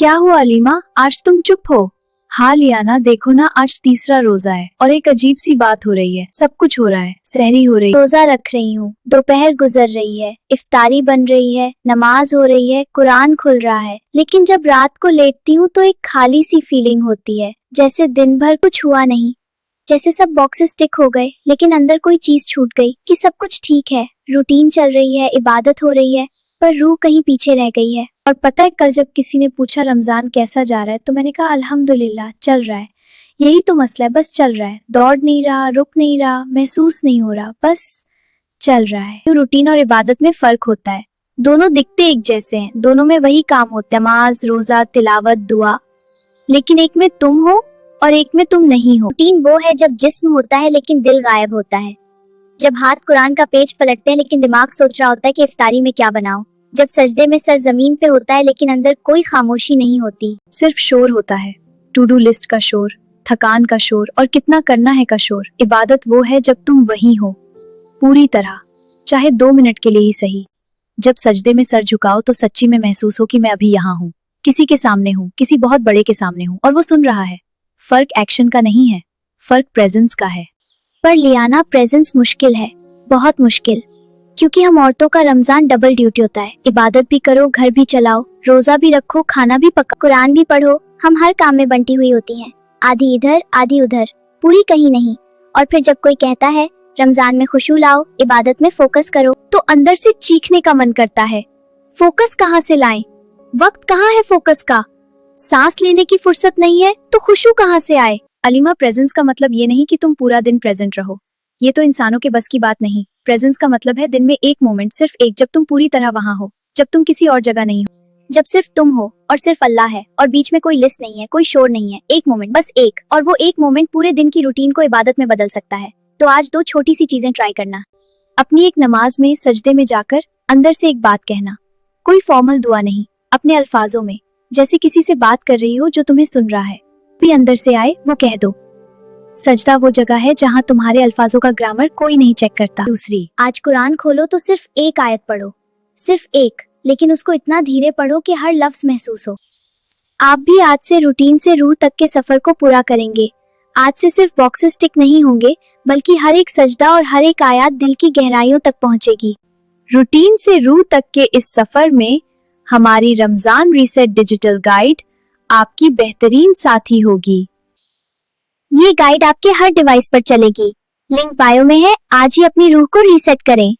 क्या हुआ अलीमा, आज तुम चुप हो? हाँ लियाना, देखो ना, आज तीसरा रोजा है और एक अजीब सी बात हो रही है। सब कुछ हो रहा है, सहरी हो रही है। रोजा रख रही हूँ, दोपहर गुजर रही है, इफ्तारी बन रही है, नमाज हो रही है, कुरान खुल रहा है, लेकिन जब रात को लेटती हूँ तो एक खाली सी फीलिंग होती है, जैसे दिन भर कुछ हुआ नहीं, जैसे सब बॉक्सेस टिक हो गए लेकिन अंदर कोई चीज छूट गई। कि सब कुछ ठीक है, रूटीन चल रही है, इबादत हो रही है, पर रूह कहीं पीछे रह गई है। और पता है, कल जब किसी ने पूछा रमजान कैसा जा रहा है तो मैंने कहा अल्हम्दुलिल्लाह चल रहा है। यही तो मसला है, बस चल रहा है, दौड़ नहीं रहा, रुक नहीं रहा, महसूस नहीं हो रहा, बस चल रहा है। तो रूटीन और इबादत में फर्क होता है, दोनों दिखते एक जैसे हैं, दोनों में वही काम होता है, नमाज, रोजा, तिलावत, दुआ, लेकिन एक में तुम हो और एक में तुम नहीं हो। रूटीन वो है जब जिस्म होता है लेकिन दिल गायब होता है, जब हाथ कुरान का पेज पलटते हैं लेकिन दिमाग सोच रहा होता है कि इफ्तारी में क्या बनाऊं, जब सजदे में सर जमीन पे होता है लेकिन अंदर कोई खामोशी नहीं होती। सिर्फ शोर होता है, टू डू लिस्ट का शोर, थकान का शोर और कितना करना है का शोर। इबादत वो है जब तुम वही हो पूरी तरह, चाहे 2 मिनट के लिए ही सही। जब सजदे में सर झुकाओ तो सच्ची में महसूस हो कि मैं अभी यहाँ हूँ, किसी के सामने हूँ, किसी बहुत बड़े के सामने हूँ और वो सुन रहा है। फर्क एक्शन का नहीं है, फर्क प्रेजेंस का है। पर लियाना, प्रेजेंस मुश्किल है, बहुत मुश्किल, क्योंकि हम औरतों का रमजान डबल ड्यूटी होता है। इबादत भी करो, घर भी चलाओ, रोजा भी रखो, खाना भी पकाओ, कुरान भी पढ़ो। हम हर काम में बंटी हुई होती हैं, आधी इधर आधी उधर, पूरी कहीं नहीं। और फिर जब कोई कहता है रमजान में खुशू लाओ, इबादत में फोकस करो, तो अंदर से चीखने का मन करता है। फोकस कहाँ से लाएं? वक्त कहाँ है फोकस का? सांस लेने की फुर्सत नहीं है तो खुशू कहाँ से आए? अलीमा, प्रेजेंस का मतलब ये नहीं कि तुम पूरा दिन प्रेजेंट रहो, ये तो इंसानों के बस की बात नहीं। प्रेजेंस का मतलब है दिन में एक मोमेंट, सिर्फ एक, जब तुम पूरी तरह वहां हो, जब तुम किसी और जगह नहीं हो, जब सिर्फ तुम हो और सिर्फ अल्लाह है और बीच में कोई लिस्ट नहीं है, कोई शोर नहीं है। एक मोमेंट, बस एक, और वो एक मोमेंट पूरे दिन की रूटीन को इबादत में बदल सकता है। तो आज 2 छोटी सी चीजें ट्राई करना। अपनी एक नमाज में सजदे में जाकर अंदर से एक बात कहना, कोई फॉर्मल दुआ नहीं, अपने अल्फाजों में, जैसे किसी से बात कर रही हो जो तुम्हें सुन रहा है, भी अंदर से आए वो कह दो। सजदा वो जगह है जहाँ तुम्हारे अल्फाजों का ग्रामर कोई नहीं चेक करता। दूसरी, आज कुरान खोलो तो सिर्फ एक आयत पढ़ो, सिर्फ एक, लेकिन उसको इतना धीरे पढ़ो कि हर लफ्ज महसूस हो। आप भी आज से रूटीन से रूह तक के सफर को पूरा करेंगे। आज से सिर्फ बॉक्सेस टिक नहीं होंगे, बल्कि हर एक सजदा और हर एक आयत दिल की गहराइयों तक पहुंचेगी। रूटीन से रूह तक के इस सफर में हमारी रमजान रीसेट डिजिटल गाइड आपकी बेहतरीन साथी होगी। ये गाइड आपके हर डिवाइस पर चलेगी, लिंक बायो में है। आज ही अपनी रूह को रीसेट करें।